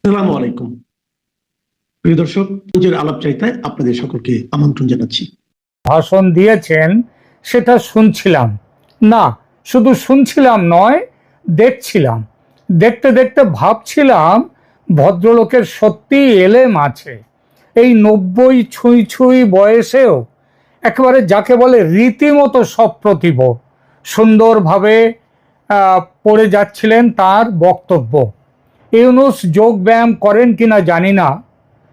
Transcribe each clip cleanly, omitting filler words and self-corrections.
আসসালামু আলাইকুম প্রিয় দর্শক, নিজের আলাপচারিতায় আপনাদের সকলকে আমন্ত্রণ জানাচ্ছি। ভাষণ দিয়েছেন সেটা শুনছিলাম না, শুধু শুনছিলাম নয়, দেখছিলাম। দেখতে দেখতে ভাবছিলাম ভদ্রলোকের সত্যি এলেম আছে। এই 90 ছুঁই ছুঁই বয়সেও একেবারে যাকে বলে রীতিমতো সপ্রতিভ সুন্দরভাবে পড়ে যাচ্ছিলেন তার বক্তব্য। ইউনূস যোগ ব্যায়াম করেন কিনা জানি না,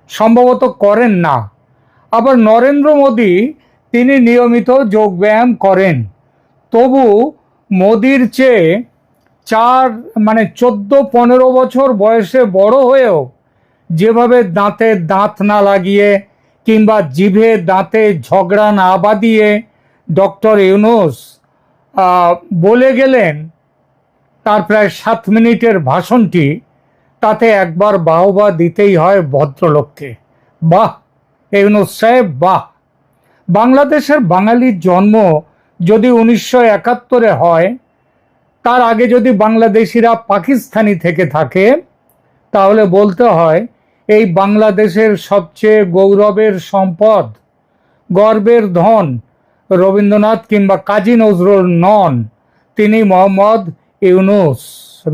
সম্ভবত করেন না। আবার নরেন্দ্র মোদী তিনি নিয়মিত যোগব্যায়াম করেন, তবু মোদির চেয়ে 14-15 বছর বয়সে বড় হয়েও যেভাবে দাঁতে দাঁত না লাগিয়ে কিংবা জিভে দাঁতে ঝগড়া না বাঁধিয়ে ডক্টর ইউনূস বলে গেলেন তার প্রায় 7 মিনিটের ভাষণটি, তাতে একবার বাহবা দিতেই হয় ভদ্রলোককে। বাহ ইউনূস সাহেব, বাহ। বাংলাদেশের বাঙালির জন্ম যদি 1971-এ হয়, তার আগে যদি বাংলাদেশিরা পাকিস্তানি থেকে থাকে, তাহলে বলতে হয় এই বাংলাদেশের সবচেয়ে গৌরবের সম্পদ, গর্বের ধন রবীন্দ্রনাথ কিংবা কাজী নজরুল নন, তিনি মোহাম্মদ ইউনূস,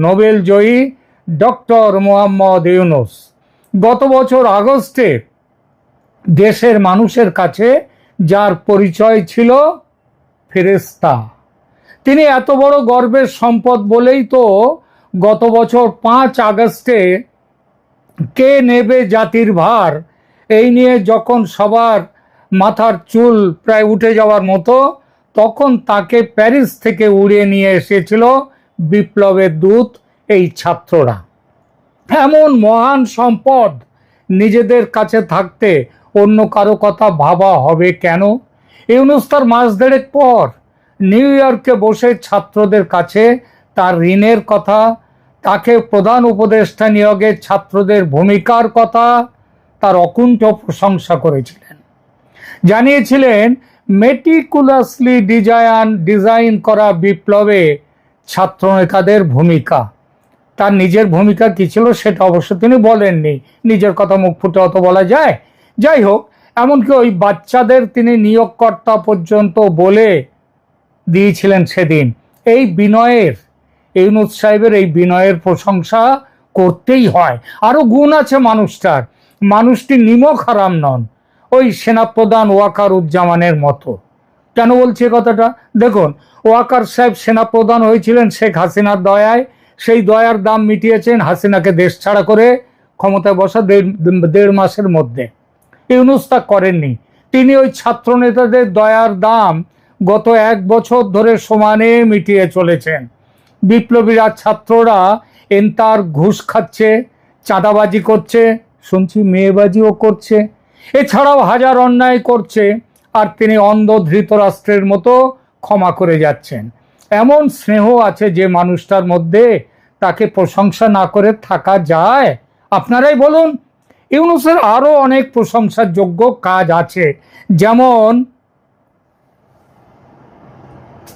নোবেল জয়ী ডক্টর মোহাম্মদ ইউনূস। গত বছর আগস্টে দেশের মানুষের কাছে যার পরিচয় ছিল ফেরেশতা, তিনি এত বড় গর্বের সম্পদ বলেই তো গত বছর 5 আগস্টে কে নেবে জাতির ভার এই নিয়ে যখন সবার মাথার চুল প্রায় উঠে যাওয়ার মতো, তখন তাকে প্যারিস থেকে উড়িয়ে নিয়ে এসেছিল বিপ্লবের দূত এই ছাত্ররা। এমন মহান সম্পদ নিজেদের কাছে থাকতে অন্য কারো কথা ভাবা হবে কেন? ইউনূস তার মাস দেড়েক পর নিউ ইয়র্কে বসে ছাত্রদের কাছে তার ঋণের কথা, তাকে প্রধান উপদেষ্টা নিয়োগে ছাত্রদের ভূমিকার কথা, তার অকুণ্ঠ প্রশংসা করেছিলেন। জানিয়েছিলেন মেটিকুলাসলি ডিজাইন করা বিপ্লবে ছাত্রনেতাদের ভূমিকা। তার নিজের ভূমিকা কি ছিল সেটা অবশ্য তিনি বলেননি, নিজের কথা মুখ ফুটে অত বলা যায়? যাই হোক, এমনকি ওই বাচ্চাদের তিনি নিয়োগকর্তা পর্যন্ত বলে দিয়েছিলেন সেদিন। এই বিনয়ের, ইউনূস সাহেবের এই বিনয়ের প্রশংসা করতেই হয়। আরো গুণ আছে মানুষটার, মানুষটি নিমক হারাম নন, ওই সেনাপ্রধান ওয়াকার উজ্জামানের মতো। কেন বলছি কথাটা? দেখুন, ওয়াকার সাহেব সেনাপ্রধান হয়েছিলেন শেখ হাসিনার দয়ায়, সেই দয়ার দাম মিটিয়েছেন হাসিনাকে দেশ ছাড়া করে ক্ষমতায় বসা 1.5 মাসের মধ্যে। ইউনূস তা করেননি। তিনি ওই ছাত্র নেতাদের দয়ার দাম গত 1 বছর ধরে সমানে মিটিয়ে চলেছেন। বিপ্লবীরা, ছাত্ররা এন্তার ঘুষ খাচ্ছে, চাঁদাবাজি করছে, শুনছি মেয়েবাজিও করছে, এছাড়াও হাজার অন্যায় করছে, আর তিনি অন্ধ ধৃতরাষ্ট্রের মতো ক্ষমা করে যাচ্ছেন। এমন স্নেহ আছে যে মানুষটার মধ্যে, তাকে প্রশংসা না করে থাকা যায়? আপনারাই বলুন। ইউনূসের আরো অনেক প্রশংসার যোগ্য কাজ আছে, যেমন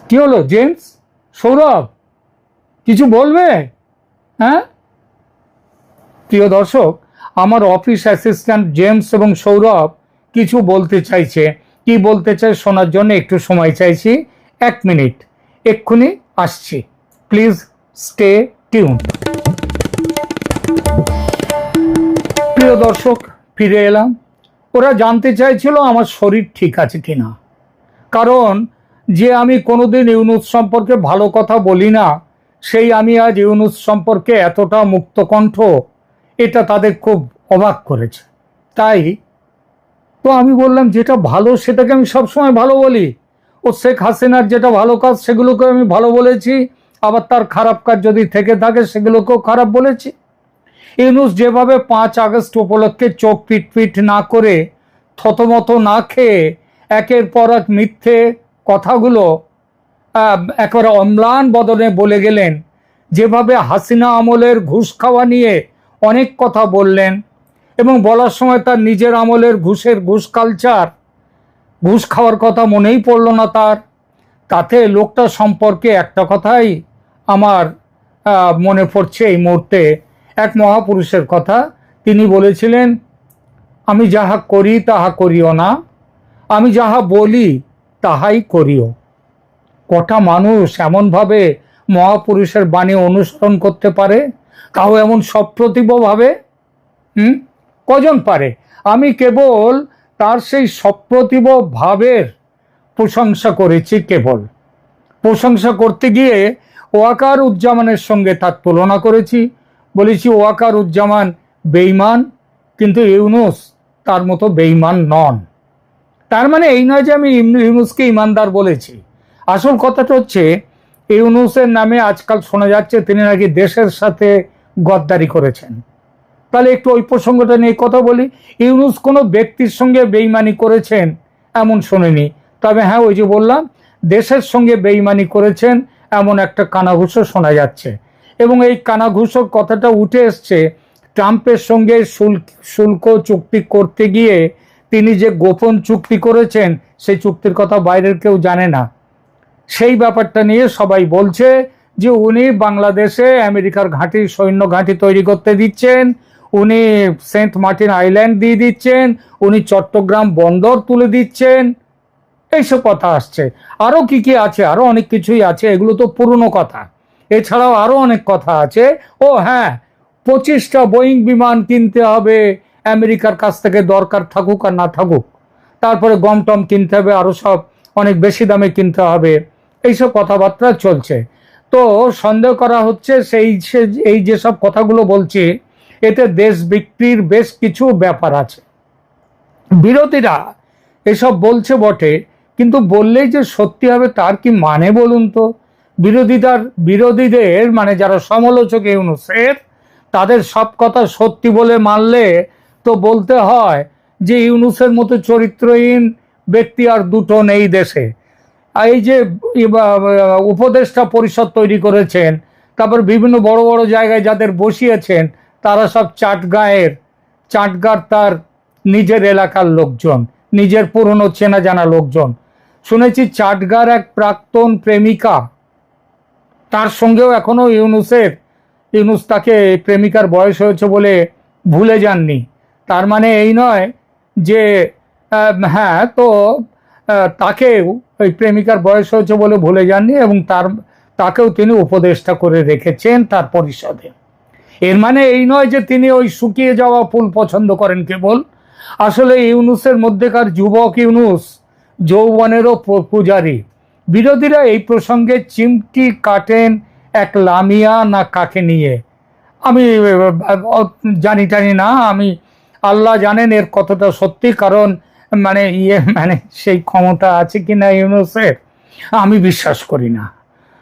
কি হলো জেমস, সৌরভ কিছু বলবে? হ্যাঁ প্রিয় দর্শক, আমার অফিস অ্যাসিস্ট্যান্ট জেমস এবং সৌরভ কিছু বলতে চাইছে। কি বলতে চাই শোনার জন্য একটু সময় চাইছি। 1 মিনিট, এক্ষুনি আসছি, প্লিজ স্টে টিউন। প্রিয় দর্শক, ফিরে এলাম। ওরা জানতে চাইছিল আমার শরীর ঠিক আছে কিনা, কারণ যে আমি কোনোদিন ইউনূস সম্পর্কে ভালো কথা বলি না, সেই আমি আজ ইউনূস সম্পর্কে এতটা মুক্তকণ্ঠ, এটা তাদের খুব অবাক করেছে। তাই তো আমি বললাম যেটা ভালো সেটাকে আমি সবসময় ভালো বলি। ও শেখ হাসিনার যেটা ভালো কাজ সেগুলোকে আমি ভালো বলেছি, আবার তার খারাপ কাজ যদি থেকে থাকে সেগুলোকেও খারাপ বলেছি। ইউনূস যেভাবে 5 আগস্ট উপলক্ষে চোখ পিটপিট না করে, থতমত না খেয়ে একের পর এক মিথ্যে কথাগুলো একেবারে অম্লান বদনে বলে গেলেন, যেভাবে হাসিনা আমলের ঘুষ খাওয়া নিয়ে অনেক কথা বললেন, এবং বলার সময় তার নিজের আমলের ঘুষ কালচার, ঘুষ খাওয়ার কথা মনেই পড়ল না তার। তাতে লোকটা সম্পর্কে একটা কথাই আমার মনে পড়ছে এই মুহূর্তে, এক মহাপুরুষের কথা। তিনি বলেছিলেন, আমি যাহা করি তাহা করিও না, আমি যাহা বলি তাহাই করিও। কটা মানুষ এমনভাবে মহাপুরুষের বাণী অনুসরণ করতে পারে, তাও এমন সপ্রতিভভাবে? কজন পারে? আমি কেবল তার সেই সপ্রতিভ ভাবের প্রশংসা করেছি। কেবল প্রশংসা করতে গিয়ে ওয়াকার উজ্জামানের সঙ্গে তার তুলনা করেছি। বলেছি ওয়াকার উজ্জামান বেঈমান, কিন্তু ইউনুস তার মতো বেঈমান নন। তার মানে এই নয় যে আমি ইউনুসকে ইমানদার বলেছি। আসল কথাটা হচ্ছে, ইউনুসের নামে আজকাল শোনা যাচ্ছে তিনি নাকি দেশের সাথে গদ্দারি করেছেন। তাহলে একটু ওই প্রসঙ্গটা নিয়ে কথা বলি। ইউনুস কোনো ব্যক্তির সঙ্গে বেইমানি করেছেন এমন শুনিনি, তবে হ্যাঁ, ওই যে বললাম, দেশের সঙ্গে বেইমানি করেছেন এমন একটা কানাঘুষো শোনা যাচ্ছে। এবং এই কানাঘুষোর কথাটা উঠে এসছে ট্রাম্পের সঙ্গে শুল্ক চুক্তি করতে গিয়ে তিনি যে গোপন চুক্তি করেছেন, সেই চুক্তির কথা বাইরের কেউ জানে না। সেই ব্যাপারটা নিয়ে সবাই বলছে যে উনি বাংলাদেশে আমেরিকার ঘাঁটি, সৈন্য ঘাঁটি তৈরি করতে দিচ্ছেন, উনি সেন্ট মার্টিন আইল্যান্ড দিয়ে দিচ্ছেন, উনি চট্টগ্রাম বন্দর তুলে দিচ্ছেন, এইসব কথা আসছে। আরো কি কি আছে? আরো অনেক কিছুই আছে, এগুলো তো পুরনো কথা। এছাড়াও আরো অনেক কথা আছে। ও হ্যাঁ, 25টা বোয়িং বিমান কিনতে হবে আমেরিকার কাছ থেকে, দরকার থাকুক আর না থাকুক। তারপরে গম টম কিনতে হবে, আরো সব অনেক বেশি দামে কিনতে হবে, এইসব কথাবার্তা চলছে। তো সন্দেহ করা হচ্ছে এই যেসব কথাগুলো বলছি, এতে দেশ বিক্রির বেশ কিছু ব্যাপার আছে। বিরোধীরা এসব বলছে বটে, কিন্তু বললেই যে সত্যি হবে তার কি মানে বলুন তো? বিরোধীদের মানে যারা সমালোচক ইউনুসের, তাদের সব কথা সত্যি বলে মানলে তো বলতে হয় যে ইউনুসের মতো চরিত্রহীন ব্যক্তি আর দুটো নেই দেশে। এই যে উপদেষ্টা পরিষদ তৈরি করেছেন, তারপর বিভিন্ন বড় বড় জায়গায় যাদের বসিয়েছেন, তারা সব চাটগার তার নিজের এলাকার লোকজন, নিজের পুরনো চেনা জানা লোকজন। শুনেছি চাটগার এক প্রাক্তন প্রেমিকা, তার সঙ্গেও এখনো ইউনুস তাকে প্রেমিকার বয়স হয়েছে বলে ভুলে যাননি। তার মানে এই নয় যে হ্যাঁ, তো তাকেও ওই প্রেমিকার বয়স হয়েছে বলে ভুলে যাননি, এবং তাকেও তিনি উপদেষ্টা করে রেখেছেন তার পরিষদে। এর মানে এই নয় যে তিনি ওই শুকিয়ে যাওয়া ফুল পছন্দ করেন কেবল। আসলে ইউনুসের মধ্যেকার যুবক ইউনুস যৌবনেরও পূজারী। বিরোধীরা এই প্রসঙ্গে চিমটি কাটেন এক লামিয়া না কাকে নিয়ে, আমি জানি না। আমি আল্লাহ জানেন এর কতটা সত্যি, কারণ মানে সেই ক্ষমতা আছে কিনা ইউনুসের, আমি বিশ্বাস করি না।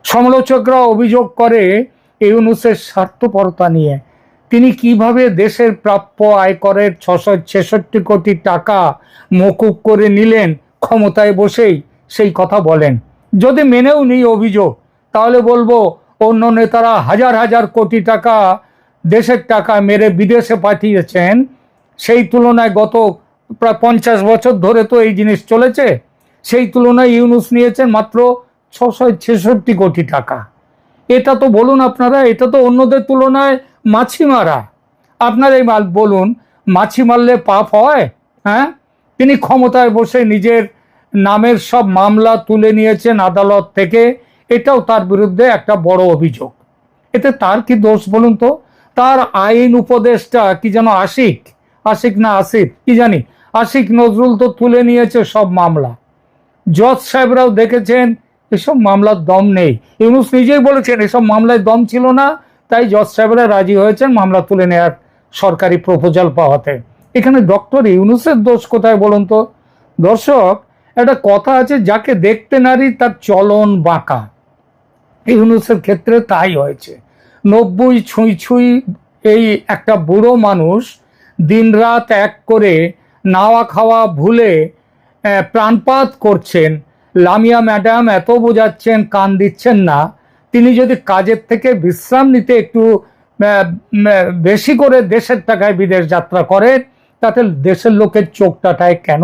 সমালোচকরা অভিযোগ করে ইউনুসের স্বার্থপরতা নিয়ে। তিনি কিভাবে দেশের প্রাপ্য আয়করের 666 কোটি টাকা মকুব করে নিলেন ক্ষমতায় বসেই, সেই কথা বলেন। যদি মেনেও নিই অভিযোগ, তাহলে বলবো অন্য নেতারা হাজার হাজার কোটি টাকা দেশের টাকা মেরে বিদেশে পাঠিয়েছেন, সেই তুলনায় গত প্রায় 50 বছর ধরে তো এই জিনিস চলেছে, সেই তুলনায় ইউনুস নিয়েছেন মাত্র 666 কোটি টাকা। এটা তো বলুন আপনারা, এটা তো অন্যদের তুলনায় মাছি মারা। আপনারাই বলুন, মাছি মারলে পাপ হয়? হ্যাঁ, তিনি ক্ষমতায় বসে নিজের নামের সব মামলা তুলে নিয়েছেন আদালত থেকে, এটাও তার বিরুদ্ধে একটা বড় অভিযোগ। এতে তার কি দোষ বলুন তো? তার আইন উপদেষ্টা কি যেন আশিক না আসিফ কি জানি, আশিক নজরুল তো তুলে নিয়েছে সব মামলা। জজ সাহেবরাও দেখেছেন এসব মামলার দম নেই। ইউনুস নিজেই বলেছেন এসব মামলায় দম ছিল না, তাই জজ সাহেবরা রাজি হয়েছেন মামলা তুলে নেওয়ার সরকারি প্রপোজাল পাওয়াতে। এখানে ডক্টর ইউনুসের দোষ কোথায় বলুন তো? দর্শক, একটা কথা আছে, যাকে দেখতে নারী তার চলন বাঁকা। ইউনুসের ক্ষেত্রে তাই হয়েছে। 90 ছুঁই এই একটা বুড়ো মানুষ দিনরাত এক করে নাওয়া খাওয়া ভুলে প্রাণপাত করছেন। লামিয়া ম্যাডাম এত বোঝাচ্ছেন, কান দিচ্ছেন না। তিনি যদি কাজের থেকে বিশ্রাম নিতে একটু বেশি করে দেশের টাকায় বিদেশ যাত্রা করেন, তাতে দেশের লোকের চোখ টাটায় কেন?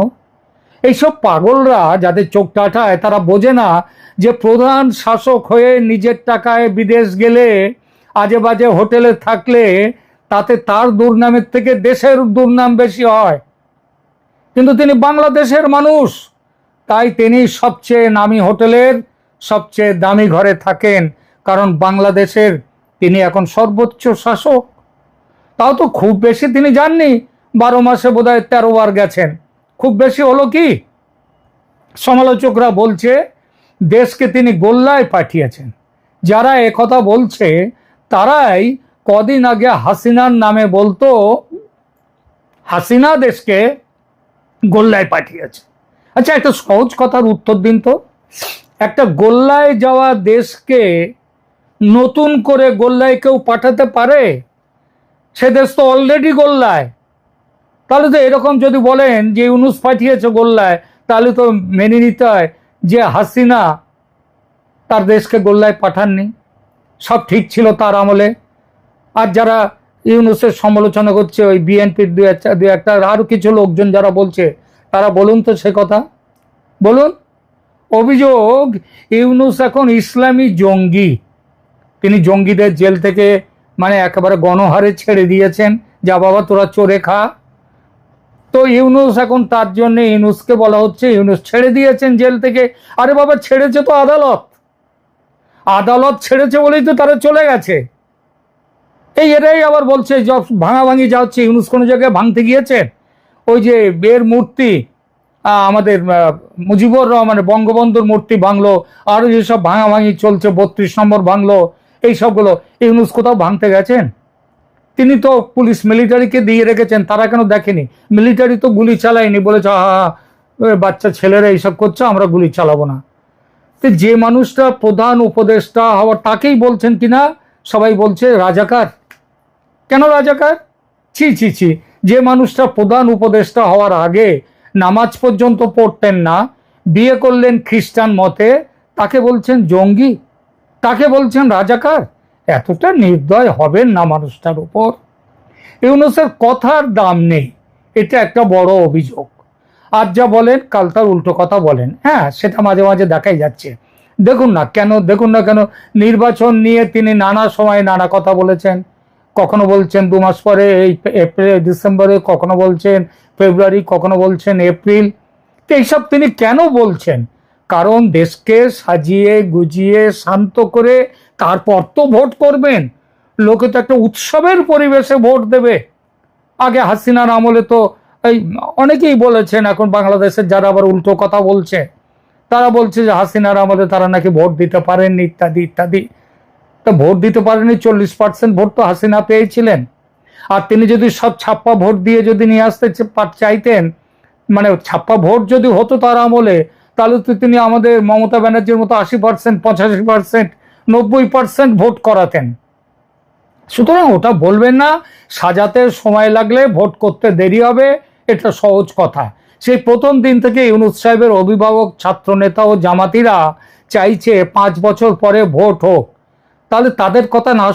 এইসব পাগলরা যাদের চোখ টাটায়, তারা বোঝে না যে প্রধান শাসক হয়ে নিজের টাকায় বিদেশ গেলে, আজে বাজে হোটেলে থাকলে তাতে তার দুর্নামের থেকে দেশের দুর্নাম বেশি হয়। কিন্তু তিনি বাংলাদেশের মানুষ, তাই তিনি সবচেয়ে নামি হোটেলের সবচেয়ে দামি ঘরে থাকেন, কারণ বাংলাদেশের তিনি এখন সর্বোচ্চ শাসক। তাও তো খুব বেশি তিনি যাননি, 12 মাসে বোধহয় 13 বার গেছেন, খুব বেশি হলো কি? সমালোচকরা বলছে দেশকে তিনি গোল্লায় পাঠিয়েছেন। যারা একথা বলছে তারাই কদিন আগে হাসিনার নামে বলতো হাসিনা দেশকে গোল্লায় পাঠিয়েছে। আচ্ছা, একটা সহজ কথার উত্তর দিন তো, একটা গোল্লায় যাওয়া দেশকে নতুন করে গোল্লায় কেউ পাঠাতে পারে? সে দেশ তো অলরেডি গোল্লায়। তাহলে তো এরকম যদি বলেন যে ইউনূস পাঠিয়েছে গোল্লায়, তাহলে তো মেনে নিতে হয় যে হাসিনা তার দেশকে গোল্লায় পাঠাননি, সব ঠিক ছিল তার আমলে। আর যারা ইউনূসের সমালোচনা করছে, ওই বিএনপির দু একটা আরো কিছু লোকজন যারা বলছে, তারা বলুন তো সে কথা, বলুন। অভিযোগ ইউনূস এখন ইসলামী জঙ্গি। তিনি জঙ্গিদের জেল থেকে মানে একেবারে গণহারে ছেড়ে দিয়েছেন, যা বাবা তোরা চোরে খা। তো ইউনূস এখন, তার জন্য ইউনূসকে বলা হচ্ছে ইউনূস ছেড়ে দিয়েছেন জেল থেকে। আরে বাবা, ছেড়েছে তো আদালত, আদালত ছেড়েছে বলেই তো তারা চলে গেছে। এরাই আবার বলছে ভাঙাভাঙি যা হচ্ছে, ইউনূস কোনো জায়গায় ভাঙতে গিয়েছেন? ওই যে বের মূর্তি আমাদের মুজিবুর রহমানের বঙ্গবন্ধুর মূর্তি ভাঙলো, আরো যেসব ভাঙাভাঙি চলছে, 32 নম্বর ভাঙলো, এই সবগুলো ইউনূস কোথাও ভাঙতে গেছেন? তিনি তো পুলিশ মিলিটারিকে দিয়ে রেখেছেন, তারা কেন দেখেনি? মিলিটারি তো গুলি চালায়নি, বলেছে বাচ্চা ছেলেরা এইসব করছে, আমরা গুলি চালাবো না। তো যে মানুষটা প্রধান উপদেষ্টা হওয়ার, তাকেই বলছেন কিনা সবাই বলছে রাজাকার। কেন রাজাকার? ছি ছি ছি। যে মানুষটা প্রধান উপদেষ্টা হওয়ার আগে নামাজ পর্যন্ত পড়তেন না, বিয়ে করলেন খ্রিস্টান মতে, তাকে বলছেন জঙ্গি, তাকে বলছেন রাজাকার। এতটা নির্দয় হবেন না মানুষটার উপর? ইউনূসের কথার দাম নেই, এটা একটা বড় অভিযোগ। আর যা বলেন কাল তার উল্টো কথা বলেন, হ্যাঁ সেটা মাঝে মাঝে দেখাই যাচ্ছে। দেখুন না কেন নির্বাচন নিয়ে তিনি নানা সময় নানা কথা বলেছেন। কখনো বলছেন 2 মাস পরে, এই ডিসেম্বরে, কখনো বলছেন ফেব্রুয়ারি, কখনো বলছেন এপ্রিল। তো এইসব তিনি কেন বলছেন? কারণ দেশকে সাজিয়ে গুজিয়ে শান্ত করে তারপর তো ভোট করবেন। লোকে তো একটা উৎসবের পরিবেশে ভোট দেবে। আগে হাসিনার আমলে তো এই অনেকেই বলেছেন, এখন বাংলাদেশের যারা আবার উল্টো কথা বলছে, তারা বলছে যে হাসিনার আমলে তারা নাকি ভোট দিতে পারেননি, ইত্যাদি ইত্যাদি। তা ভোট দিতে পারেনি, 40% ভোট তো হাসিনা পেয়েছিলেন। আর তিনি যদি সব ছাপ্পা ভোট দিয়ে যদি নিয়ে আসতে চাইতেন, মানে ছাপ্পা ভোট যদি হতো তার আমলে, তাহলে তো তিনি আমাদের মমতা ব্যানার্জির মতো 80%, 85%, 90% ভোট করাতেন। সুতরাং ওটা বলবেন না, সাজাতে সময় লাগলে ভোট করতে দেরি হবে, এটা সহজ কথা। সেই প্রথম দিন থেকে ইউনূস সাহেবের অভিভাবক, ছাত্র নেতা ও জামাতিরা চাইছে 5 বছর পরে ভোট হোক। তাহলে তাদের কথা না